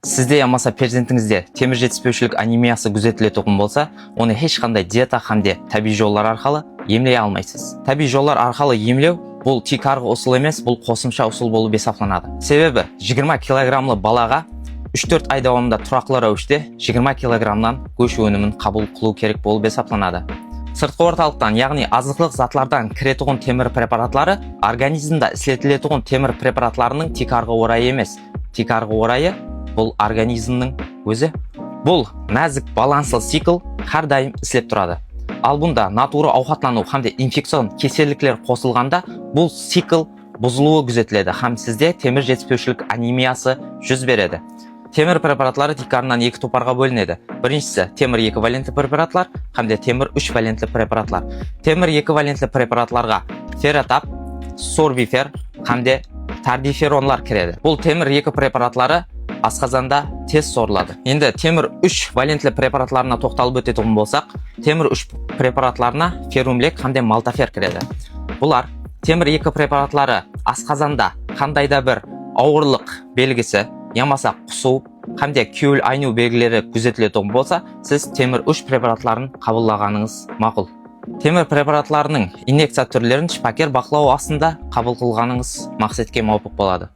Сізде ямаса перзентіңізде темір жетіспеушілік анемиясы күзетілетін болса, оны ешқандай диета хамде табиғи жоллар арқылы емлей алмайсыз. Табиғи жоллар арқылы емлеу бұл тек арғы ұсыл емес, бұл қосымша ұсыл болып есептелінеді. Себебі 20 килограммлы балаға 3-4 ай давамында тұрақлы рәвіште 20 килограммнан көш өнімін қабыл қылу керек болып есептелінеді. Сыртқы орталықтан, яғни азықлық затлардан кіретұғын темір препаратлары организмда істетілетұғын темір препаратларының тек арғы орайы емес. Тек арғы орайы бұл организмнің өзі. Бұл нәзік баланслы цикл әрдайым істеп тұрады. Ал бұнда натура ауқатлану хамде инфекцион кеселіктер қосылғанда бұл цикл бұзылуы күзетіледі. Хам сізде темір жетіспеушілік анемиясы жүз береді. Темір препаратлары тикарынан екі топарға бөлінеді. Біріншісі темір 2 валенті препаратлар, хамде темір 3 валенті препаратлар. Темір 2 валенті препаратларға ферротап, сорбифер, хамде тардиферонлар кіреді. Бұл темір 2 препаратлары асқазанда тез сорылады. Енді темір 3 валентлі препаратларына тоқталып өтетін болсақ, темір 3 препаратларына ферумлек хамде малтафер кіреді. Бұлар темір 2 препаратлары асқазанда қандайда бір ауырлық белгісі, ямаса құсу, хамде кеуіл айну белгілері күзетілетін болса, сіз темір 3 препаратларын қабылдағаныңыз мақұл. Темір препаратларының инъекция түрлерін шпакер бақылау астында қабыл қылғаныңыз мақсатке мауыпық болады.